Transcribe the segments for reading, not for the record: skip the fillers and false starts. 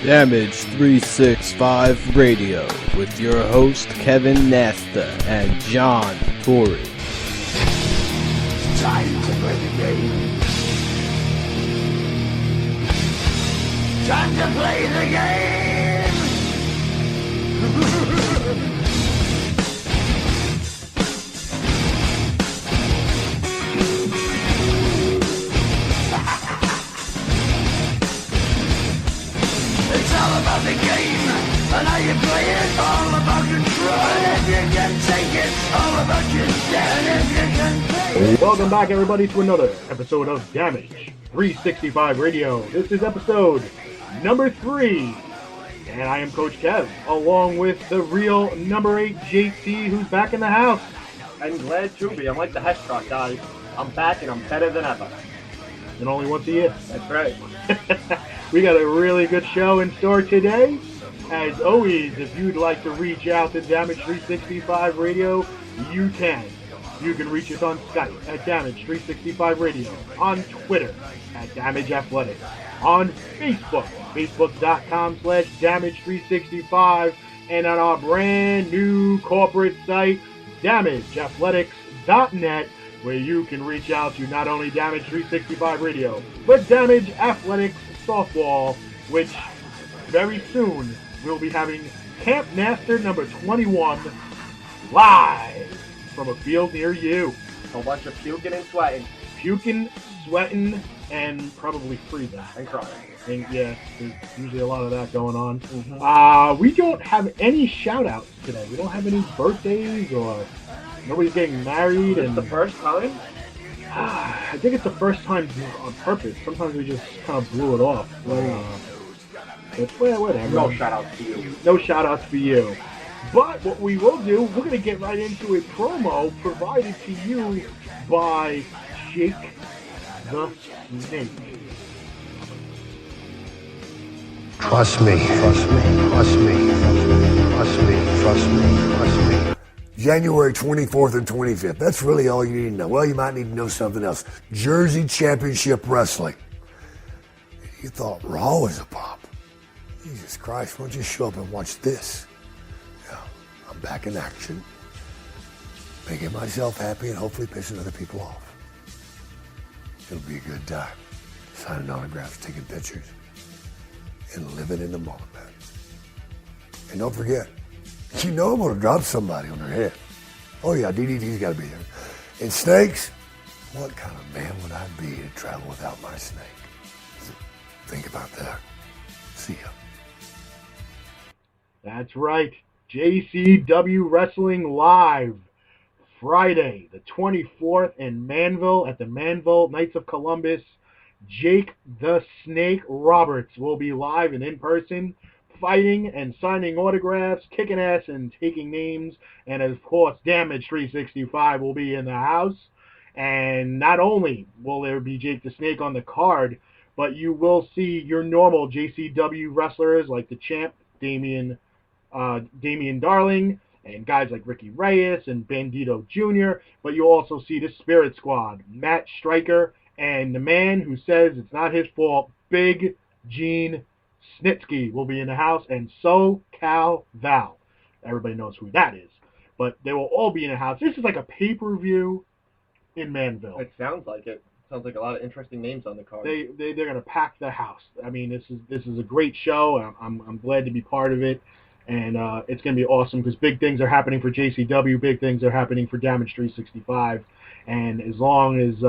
Damage 365 Radio with your host Kevin Nasta and John Torrey. Time to play the game. Time to play the game. It's all about the game and how you play it. All about control. And if you can take it, all about your stand. If you can play it. Welcome back, everybody, to another episode of Damage 365 Radio. This is episode number 3, and I am Coach Kev, along with the real number 8 JT, who's back in the house. I'm glad to be. I'm like the Hestrock guys. I'm back and I'm better than ever. And only once a year. That's right. We got a really good show in store today. As always, if you'd like to reach out to Damage 365 Radio, you can. You can reach us on Skype at Damage 365 Radio, on Twitter at Damage Athletics, on Facebook, facebook.com/Damage 365, and on our brand new corporate site, DamageAthletics.net, where you can reach out to not only Damage 365 Radio, but Damage Athletics Softball, which very soon we'll be having Camp Master number 21 live from a field near you. A bunch of puking and sweating. Puking, sweating, and probably freezing. And crying. And yeah, there's usually a lot of that going on. We don't have any shout-outs today. We don't have any birthdays or nobody's getting married. It's the first time? I think it's the first time on purpose. Sometimes we just kind of blew it off. But whatever. No shout-outs to you. No shout-outs for you. But what we will do, we're going to get right into a promo provided to you by Jake the Snake. Trust me, trust me, trust me, trust me, trust me, trust me. January 24th and 25th. That's really all you need to know. Well, you might need to know something else. Jersey Championship Wrestling. You thought Raw was a pop. Jesus Christ, why don't you show up and watch this? Yeah, I'm back in action. Making myself happy and hopefully pissing other people off. It'll be a good time. Signing autographs, taking pictures, and living in the moment, man. And don't forget, you know I'm going to drop somebody on their head. Oh yeah, DDT's got to be there. And snakes, what kind of man would I be to travel without my snake? Think about that. See ya. That's right. JCW Wrestling Live. Friday, the 24th in Manville at the Manville Knights of Columbus. Jake the Snake Roberts will be live and in person, fighting and signing autographs, kicking ass and taking names. And of course, Damage 365 will be in the house. And not only will there be Jake the Snake on the card, but you will see your normal JCW wrestlers like the Champ, Damian Darling, and guys like Ricky Reyes and Bandito Jr., but you'll also see the Spirit Squad, Matt Stryker, and the man who says it's not his fault, Big Gene Snitsky will be in the house, and SoCal Val. Everybody knows who that is. But they will all be in the house. This is like a pay-per-view in Manville. It sounds like it. Sounds like a lot of interesting names on the card. They're going to pack the house. I mean, this is a great show. I'm glad to be part of it. And it's going to be awesome because big things are happening for JCW, big things are happening for Damage 365. And as long as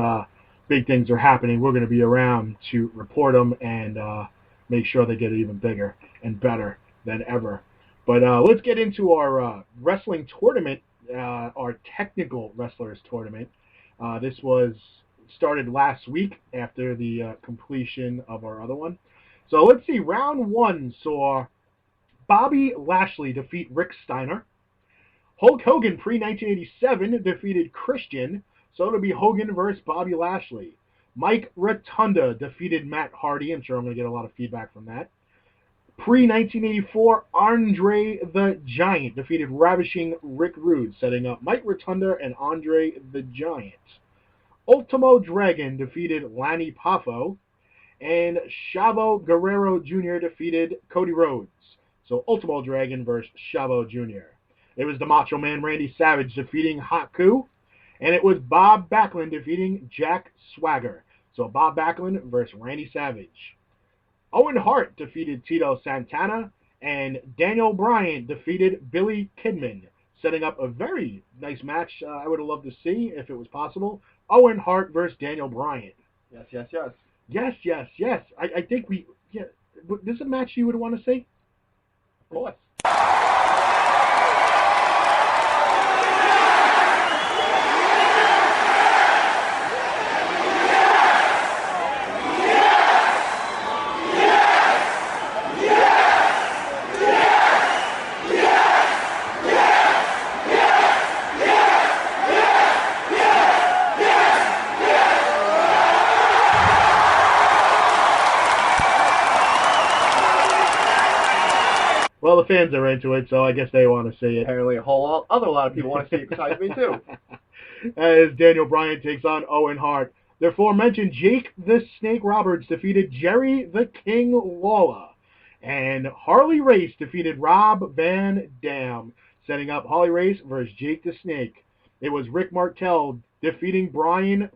big things are happening, we're going to be around to report them and make sure they get even bigger and better than ever. But let's get into our wrestling tournament, our technical wrestlers tournament. This was started last week after the completion of our other one. So let's see, round 1 saw Bobby Lashley defeat Rick Steiner. Hulk Hogan pre-1987 defeated Christian, so it'll be Hogan versus Bobby Lashley. Mike Rotunda defeated Matt Hardy. I'm sure I'm going to get a lot of feedback from that. Pre-1984, Andre the Giant defeated Ravishing Rick Rude, setting up Mike Rotunda and Andre the Giant. Ultimo Dragon defeated Lanny Poffo. And Chavo Guerrero Jr. defeated Cody Rhodes. So Ultimo Dragon versus Chavo Jr. It was the Macho Man Randy Savage defeating Haku. And it was Bob Backlund defeating Jack Swagger. So Bob Backlund versus Randy Savage. Owen Hart defeated Tito Santana. And Daniel Bryan defeated Billy Kidman, setting up a very nice match I would have loved to see if it was possible. Owen Hart versus Daniel Bryan. Yes, yes, yes. Yes, yes, yes. I think this is a match you would want to see? Of course. Well, the fans are into it, so I guess they want to see it. Apparently a lot of people want to see it besides me, too. As Daniel Bryan takes on Owen Hart. The aforementioned Jake the Snake Roberts defeated Jerry the King Lawler. And Harley Race defeated Rob Van Dam, setting up Harley Race versus Jake the Snake. It was Rick Martel defeating Flying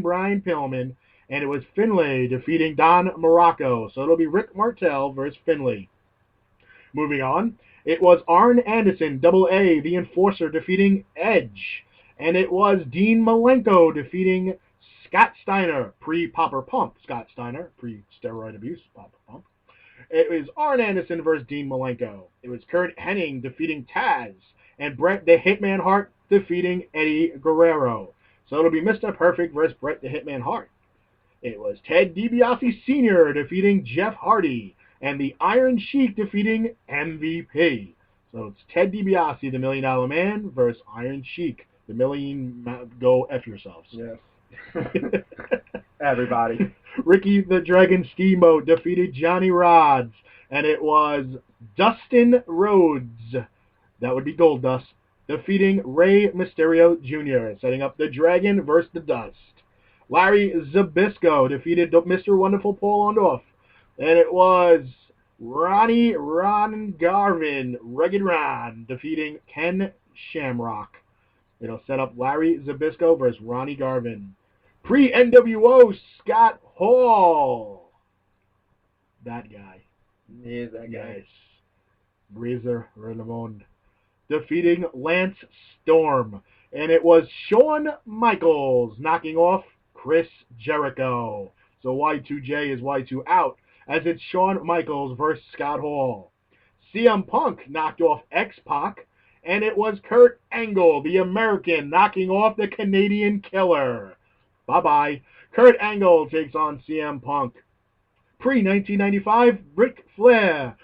Brian Pillman. And it was Finlay defeating Don Morocco. So it'll be Rick Martel versus Finlay. Moving on, it was Arn Anderson, Double A, the Enforcer, defeating Edge. And it was Dean Malenko defeating Scott Steiner, pre-Popper Pump. Scott Steiner, pre-steroid abuse, Popper Pump. It was Arn Anderson versus Dean Malenko. It was Kurt Hennig defeating Taz. And Bret the Hitman Hart defeating Eddie Guerrero. So it'll be Mr. Perfect versus Bret the Hitman Hart. It was Ted DiBiase Sr. defeating Jeff Hardy. And the Iron Sheik defeating MVP. So it's Ted DiBiase, the $1 Million Man, versus Iron Sheik, the go F yourselves. Yes. Everybody. Ricky the Dragon Steamboat defeated Johnny Rods. And it was Dustin Rhodes, that would be Goldust, defeating Rey Mysterio Jr., setting up the Dragon versus the Dust. Larry Zbyszko defeated Mr. Wonderful Paul Orndorff. And it was Ron Garvin, Rugged Ron, defeating Ken Shamrock. It'll set up Larry Zbyszko versus Ronnie Garvin. Pre-NWO, Scott Hall. That guy. He is that guy. Yes. Razor Ramon. Defeating Lance Storm. And it was Shawn Michaels knocking off Chris Jericho. So Y2J is Y2 out, as it's Shawn Michaels versus Scott Hall. CM Punk knocked off X-Pac, and it was Kurt Angle, the American, knocking off the Canadian Killer. Bye-bye. Kurt Angle takes on CM Punk. Pre-1995, Ric Flair,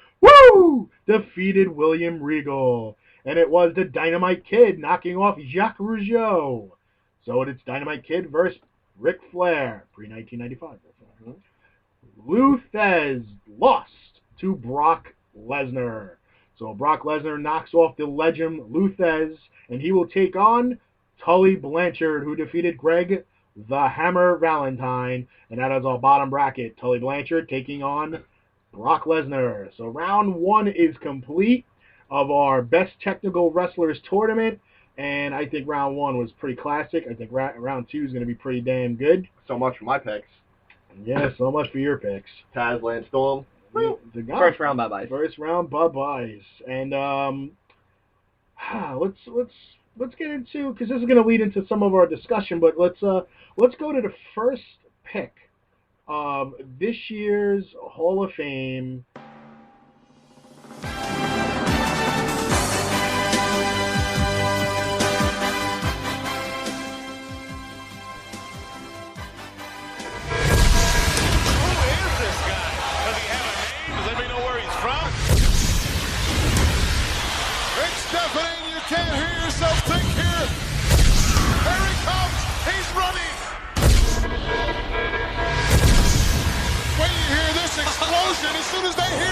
defeated William Regal. And it was the Dynamite Kid knocking off Jacques Rougeau. So it's Dynamite Kid versus Ric Flair, pre-1995. Lou Thesz lost to Brock Lesnar. So Brock Lesnar knocks off the legend Lou Thesz, and he will take on Tully Blanchard, who defeated Greg the Hammer Valentine. And that is our bottom bracket. Tully Blanchard taking on Brock Lesnar. So round one is complete of our Best Technical Wrestlers tournament. And I think round one was pretty classic. I think round two is going to be pretty damn good. So much for my picks. Yeah, so much for your picks. Taz, Lance Storm. The guy. First round bye-byes. First round bye-byes. And let's get into, because this is going to lead into some of our discussion, but let's go to the first pick of this year's Hall of Fame. Can't hear yourself think here. Here he comes. He's running. When you hear this explosion, as soon as they hear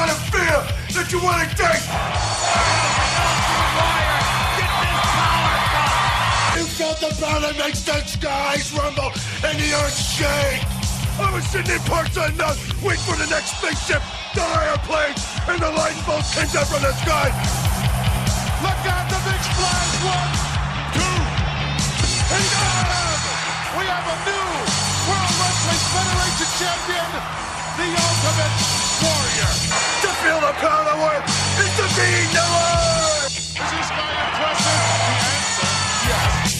kind of fear that you want to take. You felt the power that makes the skies rumble and the earth shake. I was sitting in parts unknown, wait for the next spaceship, the higher planes, and the lightning bolts came down from the sky. Look out, the big splash. 1, 2, and we have a new World Wrestling Federation champion, the Ultimate Warrior. To feel the power is to be the Lord. Is this guy impressive? The answer, yes.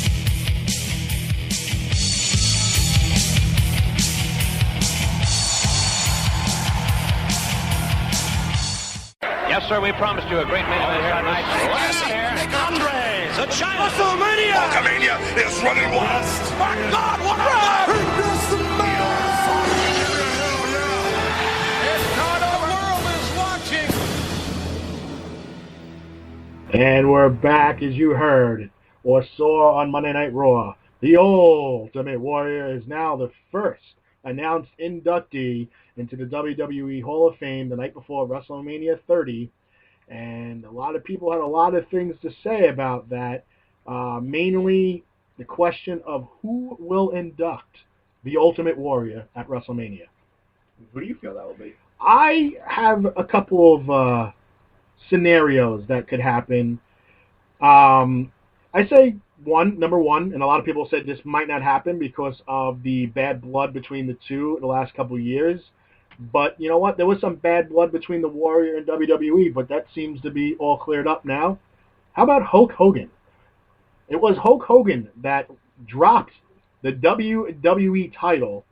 Yes, sir, we promised you a great main event here tonight. Andre, the China. Hulkamania is running wild. My God, what a run! If not, the world is watching. And we're back, as you heard or saw on Monday Night Raw. The Ultimate Warrior is now the first announced inductee into the WWE Hall of Fame the night before WrestleMania 30. And a lot of people had a lot of things to say about that. Mainly the question of who will induct the Ultimate Warrior at WrestleMania. Who do you feel that will be? I have a couple of scenarios that could happen. I say number one, and a lot of people said this might not happen because of the bad blood between the two in the last couple of years. But you know what? There was some bad blood between the Warrior and WWE, but that seems to be all cleared up now. How about Hulk Hogan? It was Hulk Hogan that dropped the WWE title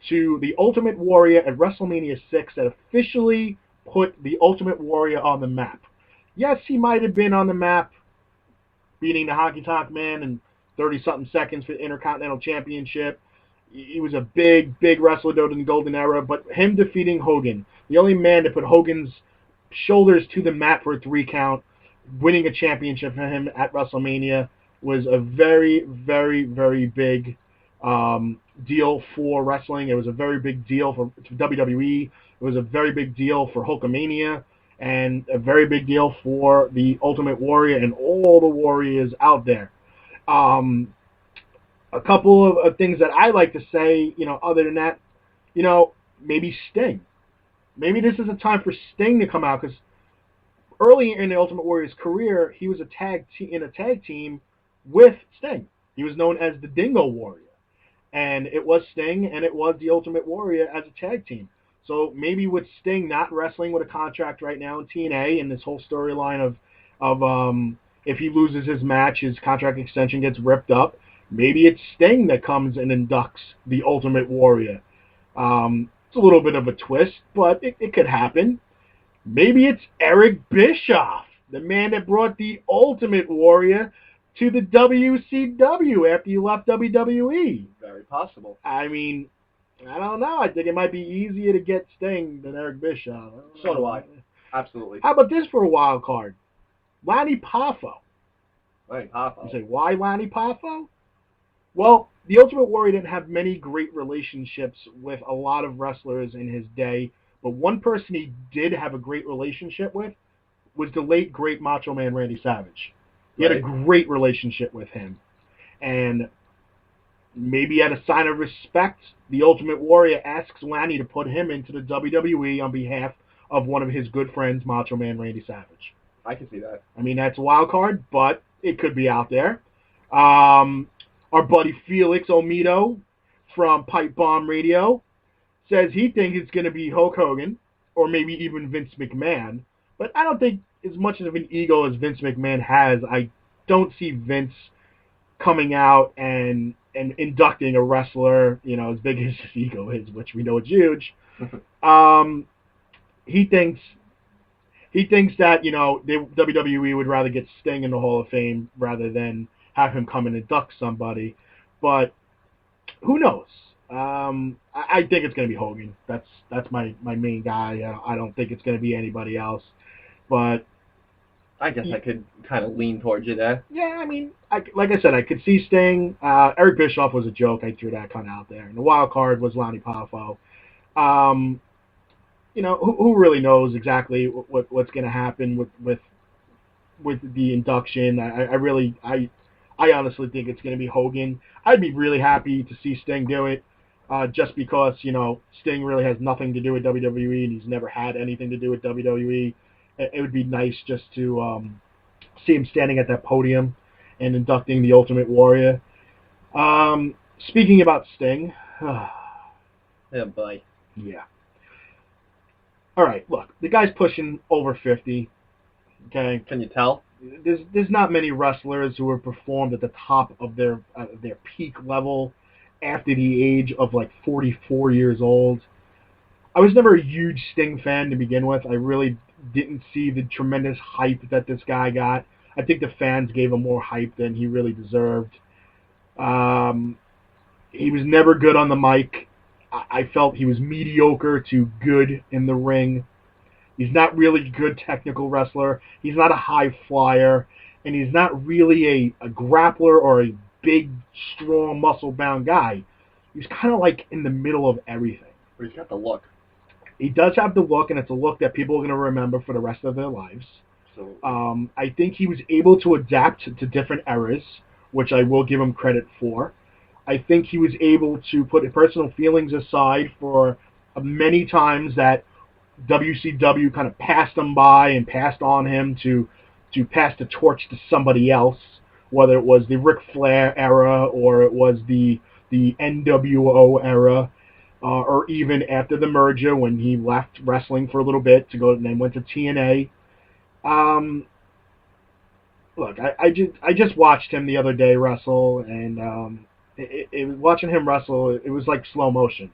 to the Ultimate Warrior at WrestleMania 6 that officially put the Ultimate Warrior on the map. Yes, he might have been on the map beating the Honky Tonk Man in 30-something seconds for the Intercontinental Championship. He was a big, big wrestler during the Golden Era, but him defeating Hogan, the only man to put Hogan's shoulders to the mat for a 3 count, winning a championship for him at WrestleMania, was a very, very, very big deal for wrestling. It was a very big deal for WWE. It was a very big deal for Hulkamania, and a very big deal for the Ultimate Warrior and all the Warriors out there. A couple of things that I like to say, other than that, maybe Sting. Maybe this is a time for Sting to come out, because early in the Ultimate Warrior's career, he was in a tag team with Sting. He was known as the Dingo Warrior. And it was Sting and it was the Ultimate Warrior as a tag team. So maybe with Sting not wrestling with a contract right now in TNA, and this whole storyline of if he loses his match, his contract extension gets ripped up, maybe it's Sting that comes and inducts the Ultimate Warrior. It's a little bit of a twist, but it could happen. Maybe it's Eric Bischoff, the man that brought the Ultimate Warrior to the WCW after he left WWE. Very possible. I mean, I don't know. I think it might be easier to get Sting than Eric Bischoff. So do I. Absolutely. How about this for a wild card? Lanny Poffo. Lanny Poffo. You say, why Lanny Poffo? Well, the Ultimate Warrior didn't have many great relationships with a lot of wrestlers in his day, but one person he did have a great relationship with was the late, great Macho Man Randy Savage. He had a great relationship with him. And maybe at a sign of respect, the Ultimate Warrior asks Lanny to put him into the WWE on behalf of one of his good friends, Macho Man Randy Savage. I can see that. I mean, that's a wild card, but it could be out there. Our buddy Felix Omido from Pipe Bomb Radio says he thinks it's going to be Hulk Hogan or maybe even Vince McMahon. But I don't think, as much of an ego as Vince McMahon has, I don't see Vince coming out and inducting a wrestler, as big as his ego is, which we know is huge. He thinks that, the WWE would rather get Sting in the Hall of Fame rather than have him come and induct somebody. But who knows? I think it's going to be Hogan. That's my main guy. I don't think it's going to be anybody else. But I guess I could kind of lean towards you there. yeah, I mean, like I said, I could see Sting. Eric Bischoff was a joke. I threw that kind of out there. And the wild card was Lanny Poffo. who really knows exactly what's going to happen with the induction. I honestly think it's going to be Hogan. I'd be really happy to see Sting do it, just because Sting really has nothing to do with WWE and he's never had anything to do with WWE. It would be nice just to see him standing at that podium and inducting the Ultimate Warrior. Speaking about Sting, Oh boy. yeah. All right, look, the guy's pushing over 50. Okay, Can you tell? there's not many wrestlers who have performed at the top of their peak level after the age of like 44 years old. I was never a huge Sting fan to begin with. I really didn't see the tremendous hype that this guy got. I think the fans gave him more hype than he really deserved. He was never good on the mic. I felt he was mediocre to good in the ring. He's not really a good technical wrestler. He's not a high flyer. And he's not really a grappler or a big, strong, muscle-bound guy. He's kind of like in the middle of everything. But he's got the look. He does have the look, and it's a look that people are going to remember for the rest of their lives. So I think he was able to adapt to different eras, which I will give him credit for. I think he was able to put personal feelings aside for many times that WCW kind of passed him by and passed on him to pass the torch to somebody else, whether it was the Ric Flair era or it was the NWO era, or even after the merger when he left wrestling for a little bit to go and then went to TNA. Look, I just watched him the other day wrestle, and watching him wrestle, it was like slow motion.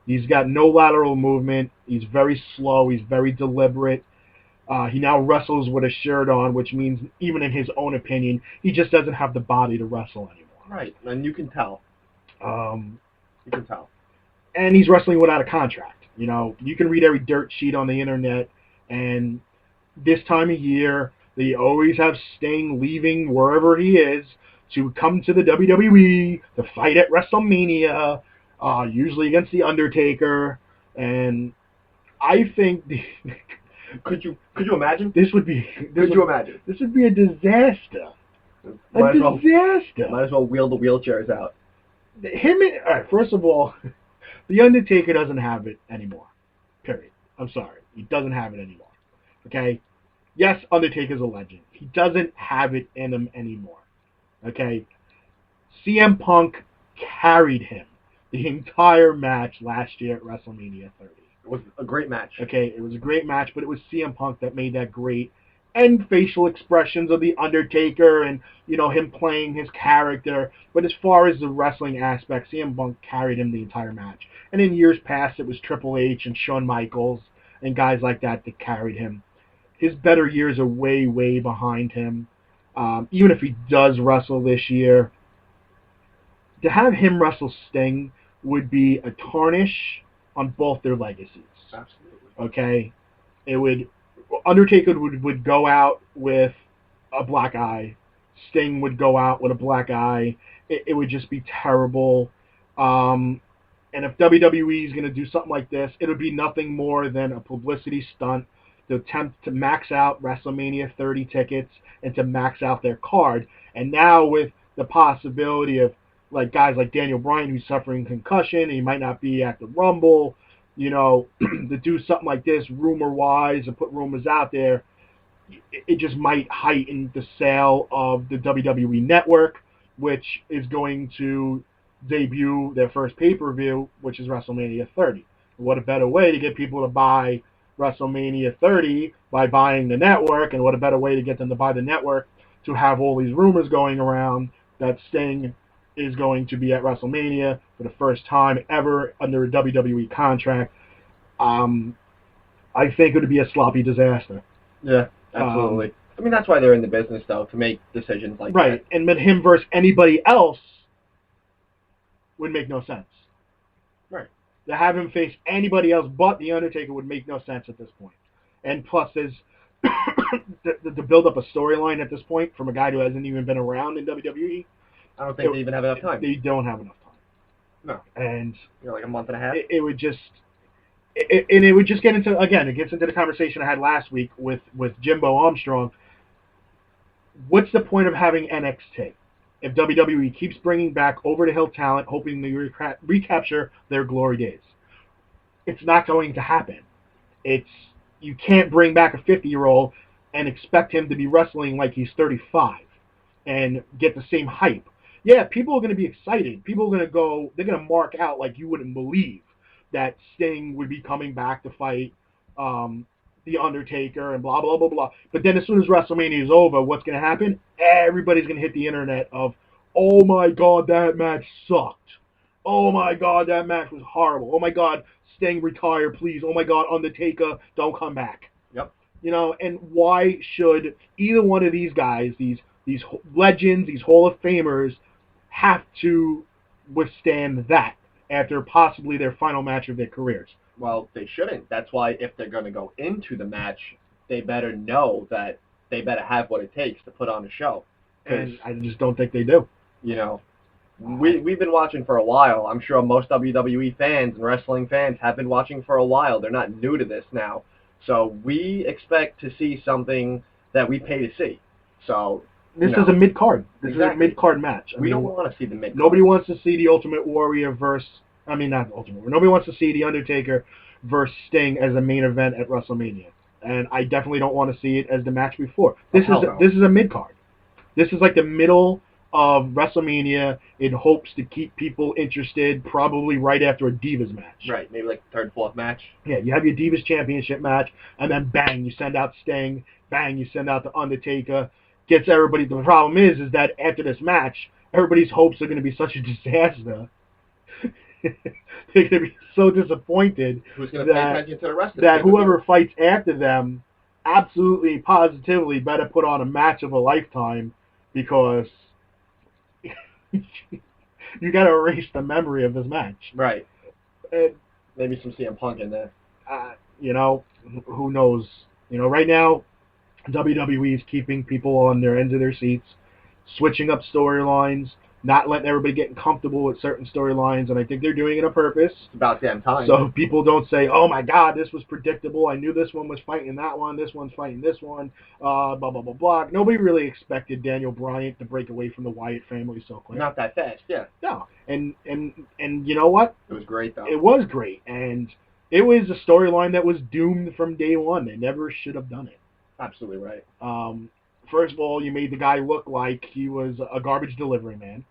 He's got no lateral movement. He's very slow. He's very deliberate. He now wrestles with a shirt on, which means, even in his own opinion, he just doesn't have the body to wrestle anymore. right, and you can tell. You can tell. And he's wrestling without a contract. You can read every dirt sheet on the internet, and this time of year, they always have Sting leaving wherever he is to come to the WWE to fight at WrestleMania, usually against The Undertaker. And I think Could you imagine? this would be Could you imagine? This would be a disaster. Might as well- Disaster. Might as well wheel the wheelchairs out. All right, first of all, The Undertaker doesn't have it anymore. Period. I'm sorry. He doesn't have it anymore. Okay? Yes, Undertaker's a legend. He doesn't have it in him anymore. Okay? CM Punk carried him the entire match last year at WrestleMania 30. It was a great match. Okay, it was a great match, but it was CM Punk that made that great. And facial expressions of The Undertaker and, him playing his character. But as far as the wrestling aspect, CM Punk carried him the entire match. And in years past, it was Triple H and Shawn Michaels and guys like that carried him. His better years are way, way behind him. Even if he does wrestle this year, to have him wrestle Sting would be a tarnish on both their legacies. Absolutely. Okay? Undertaker would go out with a black eye. Sting would go out with a black eye. It would just be terrible. And if WWE is going to do something like this, it would be nothing more than a publicity stunt to attempt to max out WrestleMania 30 tickets and to max out their card. And now with the possibility of guys like Daniel Bryan, who's suffering concussion, and he might not be at the Rumble, to do something like this rumor-wise and put rumors out there, it just might heighten the sale of the WWE Network, which is going to debut their first pay-per-view, which is WrestleMania 30. What a better way to get people to buy WrestleMania 30 by buying the network, and what a better way to get them to buy the network to have all these rumors going around that Sting is going to be at WrestleMania for the first time ever under a WWE contract. I think it would be a sloppy disaster. Yeah, absolutely. I mean, that's why they're in the business, though, to make decisions like that. Right, and with him versus anybody else would make no sense. Right. To have him face anybody else but The Undertaker would make no sense at this point. And plus, there's to build up a storyline at this point from a guy who hasn't even been around in WWE. I don't think they even have enough time. They don't have enough time. No. And like a month and a half? it would just... and it would just get into, again, it gets into the conversation I had last week with Jimbo Armstrong. What's the point of having NXT if WWE keeps bringing back over-the-hill talent, hoping to recapture their glory days? It's not going to happen. You can't bring back a 50-year-old and expect him to be wrestling like he's 35 and get the same hype. Yeah, people are going to be excited. People are going to go, they're going to mark out like you wouldn't believe that Sting would be coming back to fight The Undertaker and blah, blah, blah, blah. But then as soon as WrestleMania is over, what's going to happen? Everybody's going to hit the internet of, oh my God, that match sucked. Oh my God, that match was horrible. Oh my God, Sting, retire, please. Oh my God, Undertaker, don't come back. Yep. You know, and why should either one of these guys, these legends, these Hall of Famers, have to withstand that after possibly their final match of their careers? Well, they shouldn't. That's why if they're going to go into the match, they better know that they better have what it takes to put on a show. And I just don't think they do. You know, we've been watching for a while. I'm sure most WWE fans and wrestling fans have been watching for a while. They're not new to this now. So we expect to see something that we pay to see. So this is a mid-card. This is a mid-card match. We don't want to see the mid-card. Nobody wants to see the Ultimate Warrior not the Ultimate Warrior. Nobody wants to see the Undertaker versus Sting as a main event at WrestleMania. And I definitely don't want to see it as the match before. This is a mid-card. This is like the middle of WrestleMania in hopes to keep people interested, probably right after a Divas match. Right, maybe like the third, fourth match. Yeah, you have your Divas Championship match, and then bang, you send out Sting, bang, you send out The Undertaker. Gets everybody. The problem is that after this match, everybody's hopes are going to be such a disaster. They're going to be so disappointed Who's going to pay attention to the rest of that whoever fights after them absolutely, positively better put on a match of a lifetime, because you got to erase the memory of this match. Right. And, maybe some CM Punk in there. You know, who knows? You know, right now, WWE is keeping people on their ends of their seats, switching up storylines, not letting everybody get comfortable with certain storylines, and I think they're doing it on purpose. It's about damn time. So people don't say, oh my God, this was predictable. I knew this one was fighting that one. This one's fighting this one. Blah, blah, blah, blah. Nobody really expected Daniel Bryan to break away from the Wyatt family so quick. Not that fast, yeah. No. And you know what? It was great, though. It was great. And it was a storyline that was doomed from day one. They never should have done it. Absolutely right. First of all, you made the guy look like he was a garbage delivery man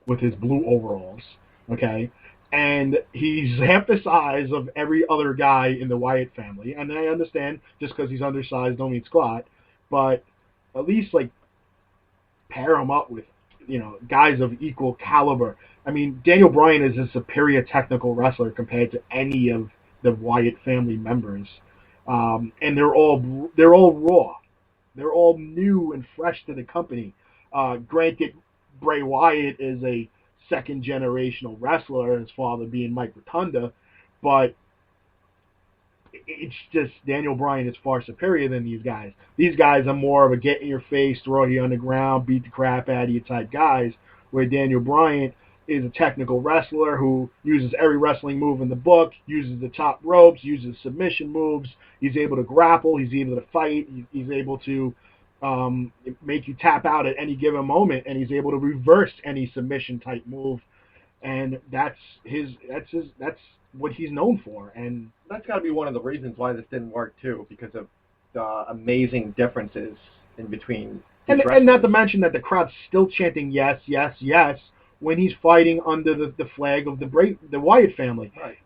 with his blue overalls, okay? And he's half the size of every other guy in the Wyatt family. And I understand just because he's undersized don't mean squat, but at least, like, pair him up with, you know, guys of equal caliber. I mean, Daniel Bryan is a superior technical wrestler compared to any of the Wyatt family members. And they're all raw. They're all new and fresh to the company. Granted, Bray Wyatt is a second-generational wrestler, his father being Mike Rotunda, but it's just Daniel Bryan is far superior than these guys. These guys are more of a get-in-your-face, throw you on the ground, beat the crap out of you type guys, where Daniel Bryan is a technical wrestler who uses every wrestling move in the book, uses the top ropes, uses submission moves. He's able to grapple. He's able to fight. He's able to make you tap out at any given moment, and he's able to reverse any submission type move. And that's what he's known for. And that's got to be one of the reasons why this didn't work too, because of the amazing differences in between. And not to mention that the crowd's still chanting yes, yes, yes when he's fighting under the flag of the Wyatt family. Right.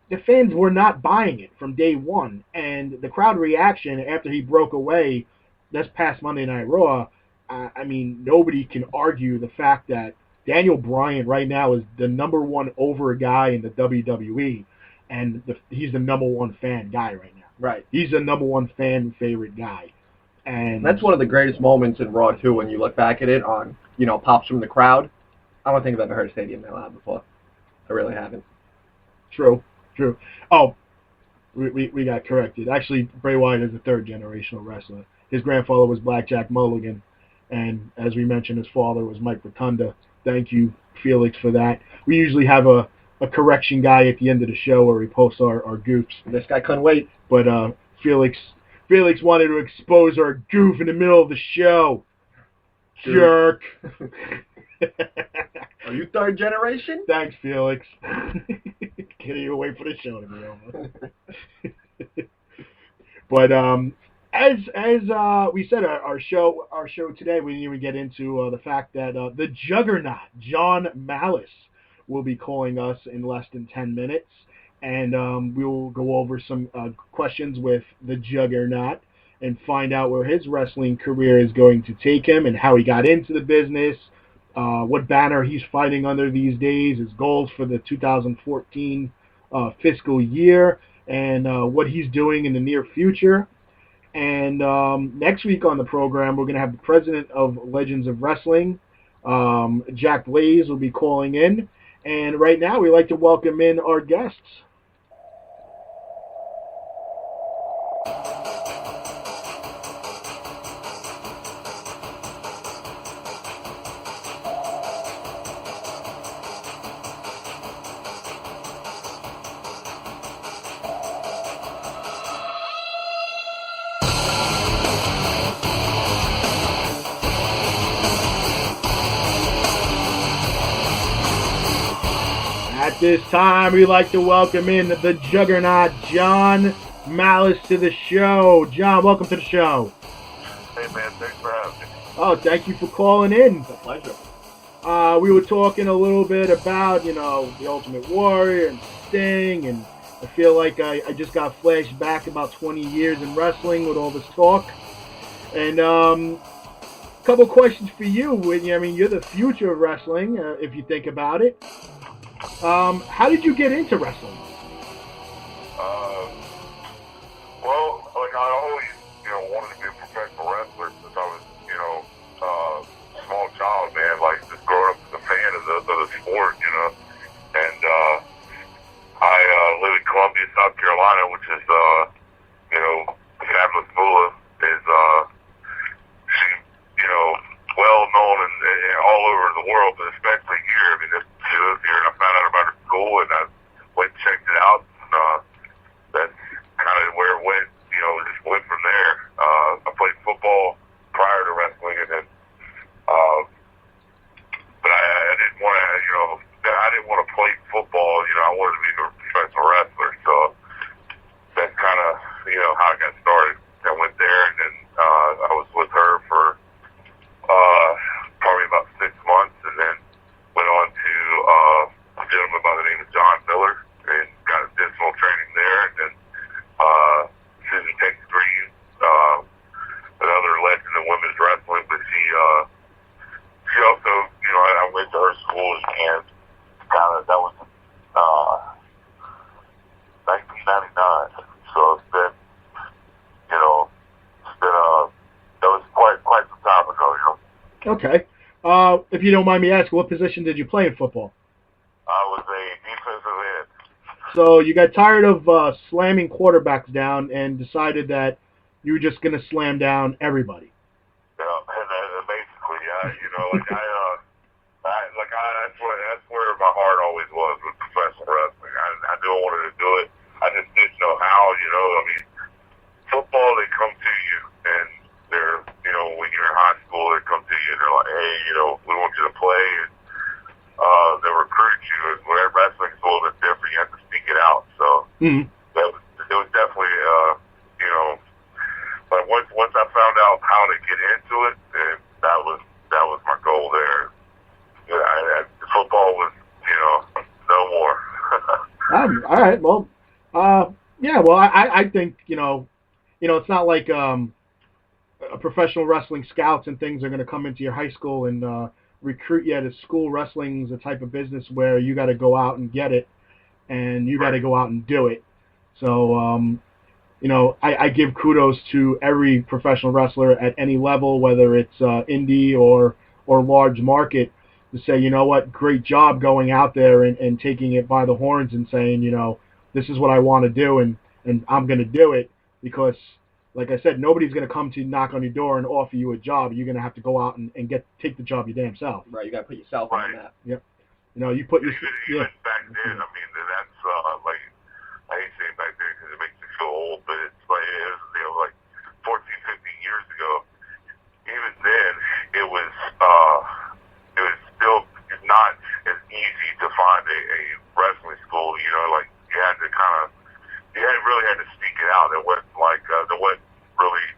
The fans were not buying it from day one, and the crowd reaction after he broke away this past Monday Night Raw, I mean, nobody can argue the fact that Daniel Bryan right now is the number one over guy in the WWE, and he's the number one fan guy right now. Right. He's the number one fan favorite guy. And that's one of the greatest moments in Raw, too, when you look back at it on, you know, pops from the crowd. I don't think I've ever heard a stadium that loud before. I really haven't. True. Oh, we got corrected. Actually, Bray Wyatt is a third-generational wrestler. His grandfather was Blackjack Mulligan, and as we mentioned, his father was Mike Rotunda. Thank you, Felix, for that. We usually have a a correction guy at the end of the show where we post our goofs. This guy couldn't wait. But Felix wanted to expose our goof in the middle of the show. Jerk. Are you third generation? Thanks, Felix. Can't even wait for the show to be over. But as we said, our show today, we didn't even get into the fact that the Juggernaut, John Malice, will be calling us in less than 10 minutes. And we will go over some questions with the Juggernaut and find out where his wrestling career is going to take him and how he got into the business, what banner he's fighting under these days, his goals for the 2014 fiscal year, and what he's doing in the near future. And next week on the program, we're going to have the president of Legends of Wrestling, Jack Blaze, will be calling in. And right now, we'd like to welcome in our guests. At this time, we'd like to welcome in the Juggernaut, John Malice, to the show. John, welcome to the show. Hey, man, thanks for having me. Oh, thank you for calling in. It's a pleasure. We were talking a little bit about, the Ultimate Warrior and Sting, and I feel like I just got flashed back about 20 years in wrestling with all this talk. And a couple questions for you, Whitney. I mean, you're the future of wrestling, if you think about it. How did you get into wrestling? Well, like I always, wanted to be a professional wrestler since I was, a small child, man. Like just growing up as a fan of the sport, And I live in Columbia, South Carolina, which is, Fabulous Moolah is, she, well known and all over the world, but especially here. I mean, she lives here, and I found out about her school, and I went and checked it out. And, that's kind of where it went. Just went from there. I played football prior to wrestling, and then, but I didn't want to, I didn't want to play football. I wanted to be a professional wrestler. So that's kind of, how I got started. I went there, and then I was with her for probably about 6 months, and then went on to a gentleman by the name of John Miller and got additional training there. And then Susan Texas Green, another legend in women's wrestling, but she also, I went to her school and that was 1999. So it's been, that was quite some time ago, Okay. If you don't mind me asking, what position did you play in football? I was a defensive end. So you got tired of slamming quarterbacks down and decided that you were just going to slam down everybody. Yeah, and basically, that's where my heart always was with professional wrestling. I knew I wanted to do it. I just didn't know how. Football, they come to you, and they're, when you're in high school, they come to you and they're like, hey, we want you to play, and they recruit you. And where wrestling's a little bit different, you have to speak it out. So it was definitely, but once I found out how to get into it, then that was my goal there. Football was, no more. All right. Well, yeah. Well, I think it's not like professional wrestling scouts and things are going to come into your high school and recruit you to school. Wrestling is a type of business where you got to go out and get it, and you got to go out and do it. So, I give kudos to every professional wrestler at any level, whether it's indie or large market, to say, you know what, great job going out there and taking it by the horns and saying, this is what I want to do, and I'm going to do it, because, like I said, nobody's going to come to knock on your door and offer you a job. You're going to have to go out and take the job your damn self. Right, you got to put yourself on the map. Yep. You put your even back then. I mean, that's like I hate saying back then because it makes me feel old, but it's like it was, like 14, 15 years ago. Even then, it was still not as easy to find a wrestling school. Like you had to really had to sneak it out. It wasn't like there wasn't really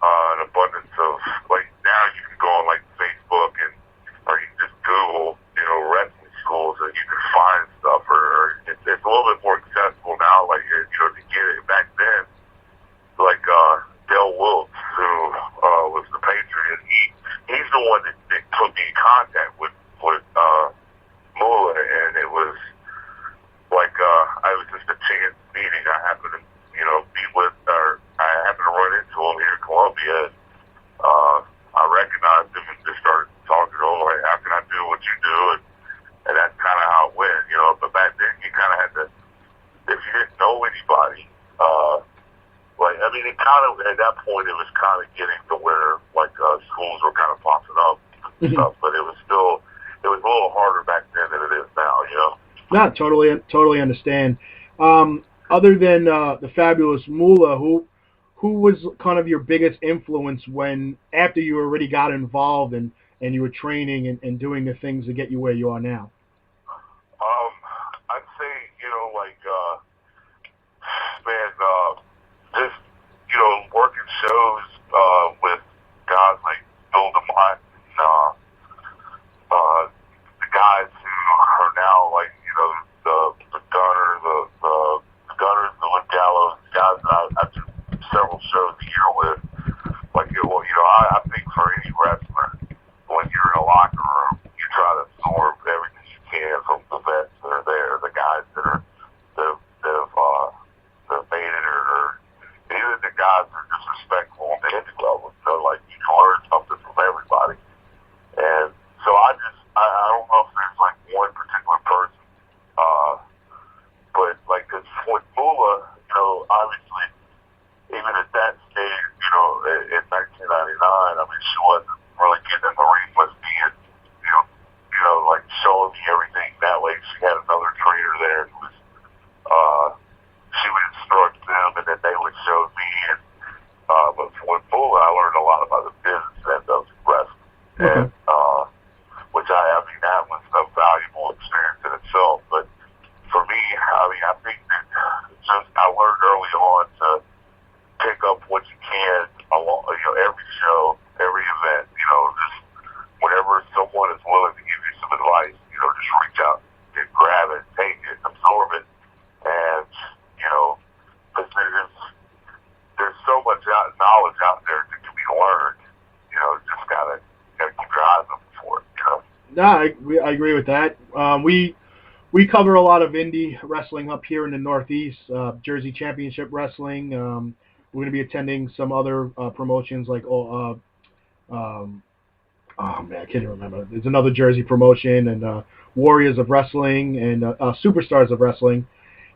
an abundance of, like, now you can go on like Facebook or you can just Google wrestling schools and you can find stuff, or it's a little bit more accessible now. Like to get it back then, like Del Wilkes, who was the Patriot, he's the one that put me in contact with Moolah, and it was like I was just a chance meeting. I happened to I happened to run into him here in Columbia. I recognized him and just started talking to him, like, how can I do what you do? And that's kind of how it went, But back then, you kind of had to, if you didn't know anybody, it kind of, at that point, it was kind of getting to where, like, schools were kind of popping up and stuff, but it was a little harder back then than it is now, No, totally understand. Other than the fabulous Moolah, who was kind of your biggest influence after you already got involved and you were training and doing the things to get you where you are now? I'd say, just, working shows with guys like Bill DeMott and the guys who are now, like, the Gunners, the Luke Gallows, guys that I do several shows a year with. Like, I think for any wrestler, when you're in a locker room, you try to absorb everything you can from the vets that are there, the guys that have made it, or even the guys that are just respectful on the indie level. Like, you can learn something from everybody. And so I don't know if there's like one particular person, but like, cause with Moolah, obviously, even at that stage, in 1999, I mean, she wasn't really getting in the ring with me and, like, showing me everything that way. She had another trainer there who was, she would instruct them and then they would show me. And, but with Moolah, I learned a lot about the business end of wrestling. And, that was a valuable experience in itself. But for me, I think that I learned early on to pick up what you can along, every show, every event, just whenever someone is willing to give you some advice, just reach out and grab it, take it, absorb it. And, because there's so much knowledge out there that can be learned, just gotta keep your eyes open for it, No, I agree with that. We cover a lot of indie wrestling up here in the Northeast, Jersey Championship Wrestling. We're going to be attending some other promotions like, oh man, I can't even remember. There's another Jersey promotion, and Warriors of Wrestling and Superstars of Wrestling.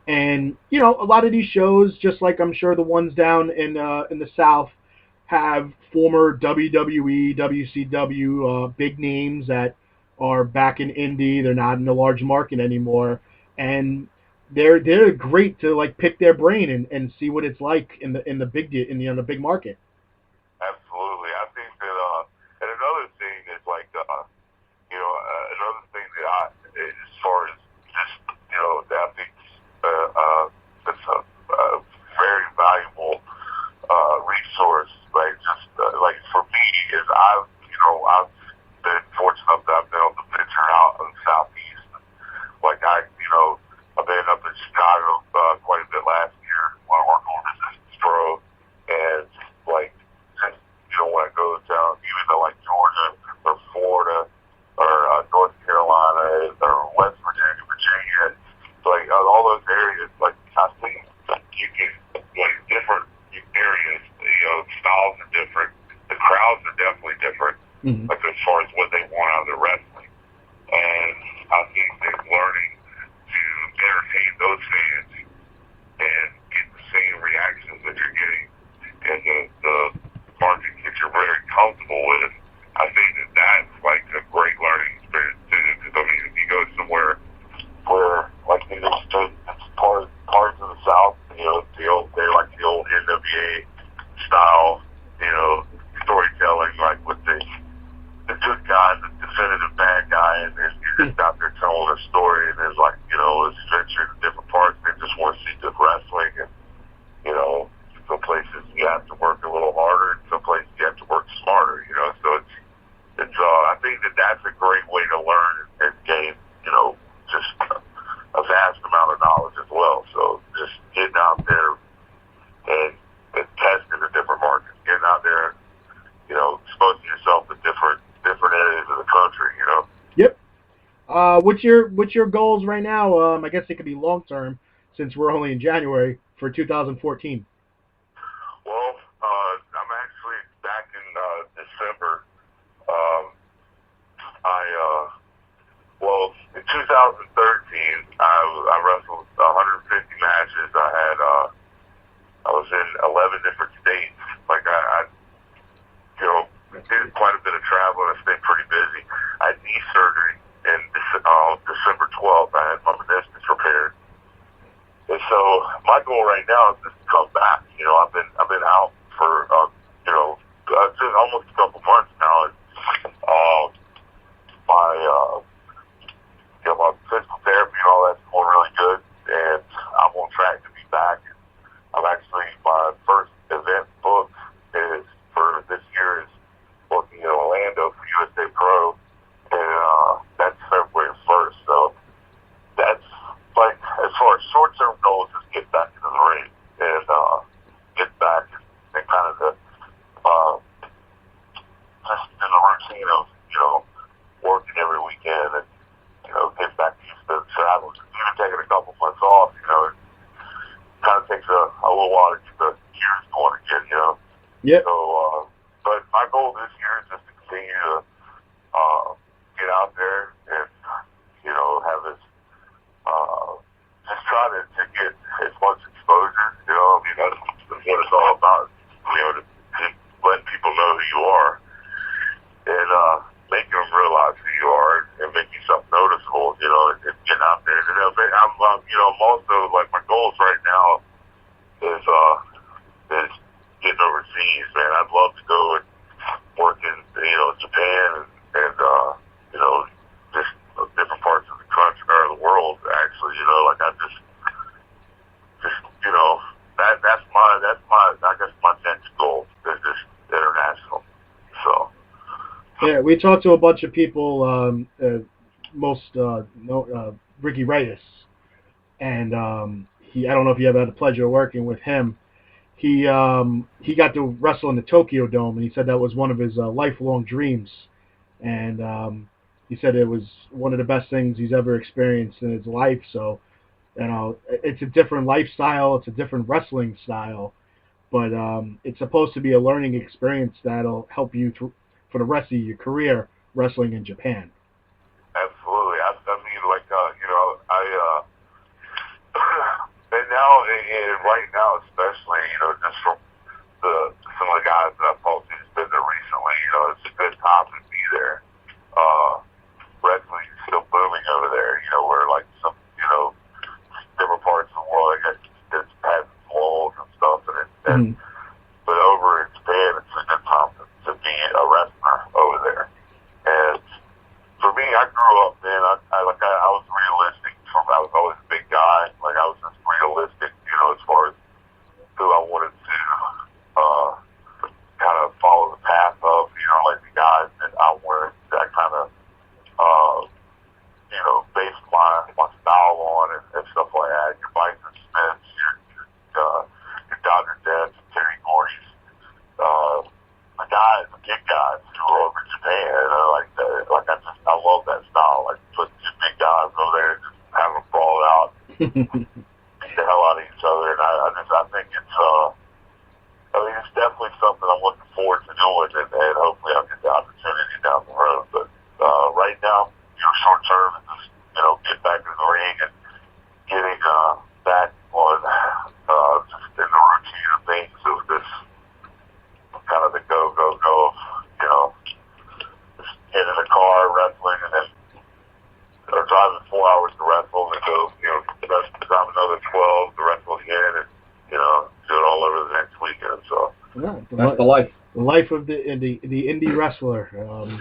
And, a lot of these shows, just like I'm sure the ones down in the South, have former WWE, WCW big names that are back in indie. They're not in a large market anymore, and they're great to, like, pick their brain and see what it's like in the big market. Absolutely, I think that, and another thing is like, another thing that as far as just, that I think that's a very valuable resource. Like, just like for me is I've been fortunate that I've been able to venture out in the Southeast. Like, I've been up in Chicago quite a bit last year when I worked on Resistance Pro, and like, just, when I go down, even to like Georgia or Florida or North Carolina or West Virginia, like all those areas, like, I think you can, like, different areas, styles are different, the crowds are definitely different. Mm-hmm. Like, as far as what they want out of their wrestling. And I think that learning to entertain those fans and get the same reactions that you're getting in the market that you're very comfortable with, I think that that's like a great learning experience too. Because, I mean, if you go to some what's your goals right now? I guess it could be long term since we're only in January for 2014. Well, I'm actually back in December. In 2013, I wrestled 150 matches. I was in 11 different states. Like I did quite a bit of traveling. I stayed pretty busy. I had knee surgery in December 12th. I had my meniscus repaired. And so my goal right now is just to come back. I've been out for almost a couple months now. And, my physical therapy and all that's going really good, and I'm on track to be back. My first event booked is for this year is working in Orlando for USA Pro, and that's February 1st. So that's like, as far as short-term goals, just get back into the ring and get back and kind of just in the routine of working every weekend and get back used to travel. Even taking a couple months off, it kind of takes a little while to get the gears going again, Yeah. So, but my goal this year is just to continue to get out there and, have this, just try to get as much exposure, that's what it's all about, to let people know who you are and making them realize who you are and make yourself noticeable, and getting out there. And I'm also, like, my goals right now is getting overseas, man. I'd love to go and work in, Japan and just different parts of the country or the world, actually, like I just that's my I guess my next goal is just international. So. Yeah, we talked to a bunch of people, Ricky Reyes, and I don't know if you ever had the pleasure of working with him. He got to wrestle in the Tokyo Dome, and he said that was one of his lifelong dreams. And he said it was one of the best things he's ever experienced in his life. So, it's a different lifestyle, it's a different wrestling style, but it's supposed to be a learning experience that'll help you for the rest of your career wrestling in Japan. Absolutely. I mean, like, and now, and right now especially, just from some of the guys that I've talked to who's been there recently, it's a good time to be there. Wrestling is still booming over there, where like some, different parts of the world, I guess, it's had walls and stuff, but over in Japan, it's a good time to be a wrestler over there. And for me, I grew up, man, I was realistic. I was always a big guy. Like, I was just realistic, as far as who I wanted to kind of follow the path of, like the guys that I wanted that kind of, based my style on and stuff like that. Your Bison Smiths, your Dr. Debs, Terry Gordy's, the guys, the big guys who are over in Japan, I love that style. Like, put two big guys over there and just have them brawl out, beat the hell out of each other. And I think it's definitely something I'm looking forward to doing, and hopefully I'll get the opportunity down the road. But right now, short term is just, get back in the ring and getting back on just in the routine of things of this kind of the go of, just get in the car, wrestling, and then or driving 4 hours to wrestle, and then go, the rest of the time another 12 to wrestle again, and, do it all over the next weekend. So that's the life. The life of the indie wrestler. yeah.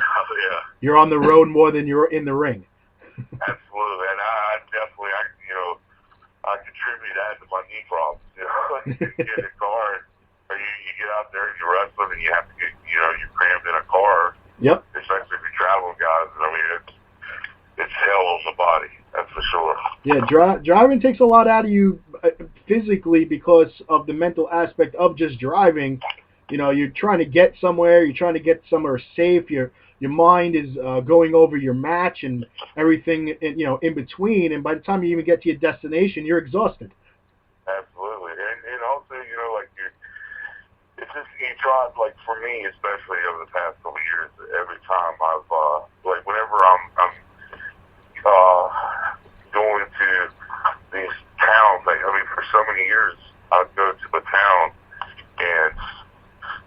You're on the road more than you're in the ring. Absolutely, and I definitely, I contribute that to my knee problems. You get in a car, or you get out there and you wrestle, and you have to get, you're crammed in a car. Yep. Especially if you're traveling, guys. I mean, it's hell on the body. That's for sure. Yeah, driving takes a lot out of you physically because of the mental aspect of just driving. You're trying to get somewhere. You're trying to get somewhere safe. You're your mind is going over your match and everything, in between. And by the time you even get to your destination, you're exhausted. Absolutely. And also, like it's just, you try, like for me, especially over the past couple of years, every time I've, like whenever I'm going to these towns, like, I mean, for so many years, I'd go to the town and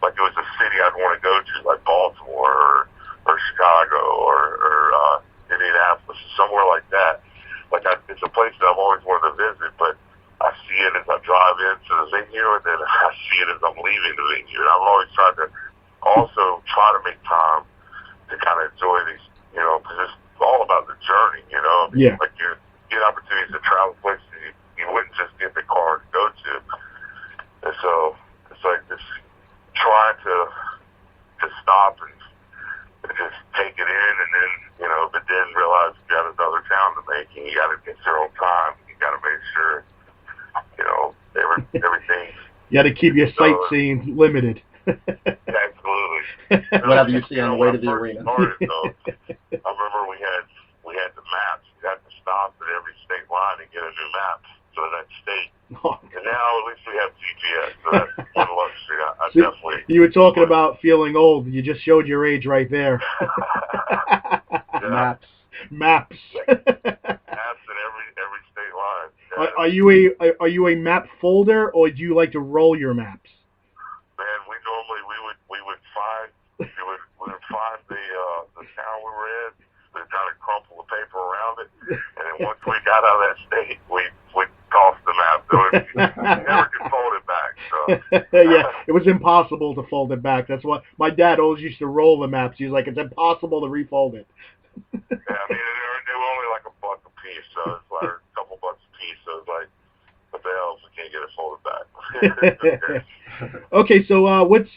like it was a city I'd want to go to, like Baltimore or Chicago or Indianapolis, somewhere like that. Like it's a place that I've always wanted to visit, but I see it as I drive into the venue, and then I see it as I'm leaving the venue. And I've always tried to also make time to kind of enjoy these, because it's all about the journey, Yeah. Like you get opportunities to travel places you wouldn't just get the car to go to. And so it's like this trying to stop and just take it in, and then, but then realize you got another town to make, and you got to get your own time. You got to make sure, everything. You got to keep your sightseeing limited. Absolutely. Whatever you see on the way to the arena. I remember we had the maps. You had to stop at every state line and get a new map for that state. And now at least we have GPS, so that's one luxury. I definitely. You were talking about feeling old. You just showed your age right there. Maps. Maps. Maps in every state line. Are you a map folder, or do you like to roll your maps? Man, we would find the town we were in, we'd kind of crumple the paper around it, and then once we got out of that state, we'd toss the map. So you never could fold it back. So Yeah, it was impossible to fold it back. That's what my dad always used to roll the maps. He was like, it's impossible to refold it. Yeah, I mean, they were only like $1 a piece, so it's like a couple bucks a piece. So it's like, what the hell if we can't get it folded back? Okay, so let's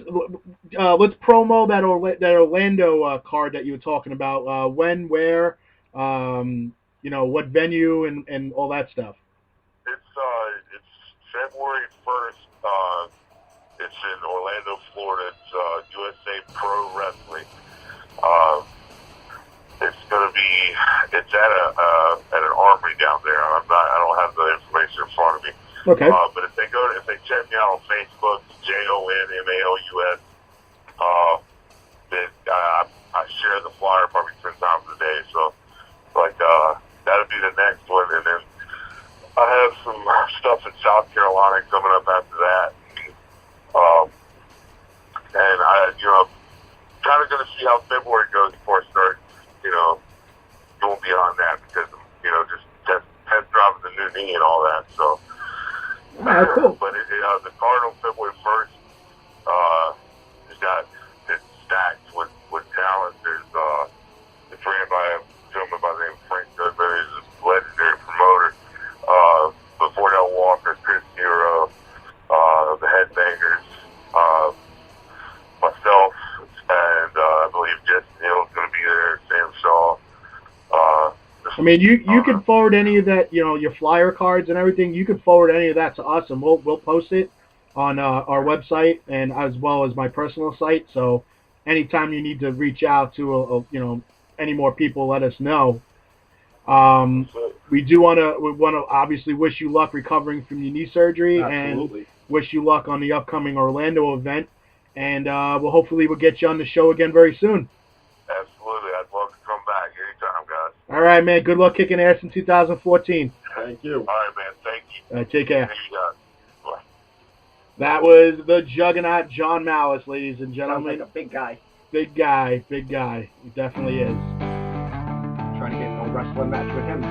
promo that Orlando card that you were talking about. When, where, what venue and all that stuff. It's February 1st. It's in Orlando, Florida. It's USA Pro Wrestling. It's at an armory down there. I don't have the information in front of me. Okay. But if they check me out on Facebook, JONMALUS. Then I share the flyer probably 10 times a day. So that'll be the next one, and then I have some stuff in South Carolina coming up after that. And I'm kind of going to see how February goes before I start, going beyond that, because, just test driving the new knee and all that. So, Cool. But the card on February 1st, it's stacked with talent. It's ran by a gentleman by the name of Frank Goodman. He's a legendary promoter. Before that, Walker, Chris Hero, the Headbangers, myself, and I believe Justin Hill's going to be there, Sam Shaw. I mean, you can forward any of that, your flyer cards and everything. You can forward any of that to us, and we'll post it on our website and as well as my personal site. So anytime you need to reach out to any more people, let us know. We want to obviously wish you luck recovering from your knee surgery. Absolutely. And wish you luck on the upcoming Orlando event. And hopefully we'll get you on the show again very soon. Absolutely. I'd love to come back anytime, guys. All right, man. Good luck kicking ass in 2014. Thank you. All right, man. Thank you. Take care. Thank you, guys. Bye. That was the Juggernaut, John Malice, ladies and Sounds gentlemen. like a big guy. Big guy. He definitely is. Trying to get a wrestling match with him.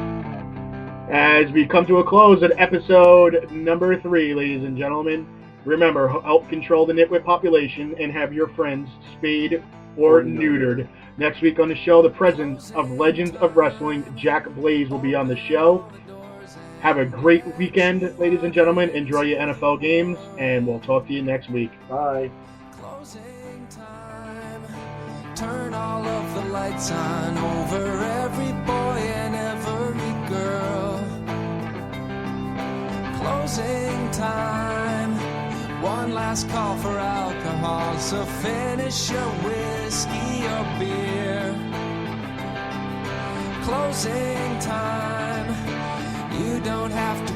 As we come to a close at episode number 3, ladies and gentlemen, remember, help control the nitwit population and have your friends spayed or neutered. Next week on the show, the presence of Legends of Wrestling, Jack Blaze, will be on the show. Have a great weekend, ladies and gentlemen. Enjoy your NFL games, and we'll talk to you next week. Bye. Closing time. Turn all of the lights on over every boy and every girl. Closing time. One last call for alcohol, so finish your whiskey or beer. Closing time, you don't have to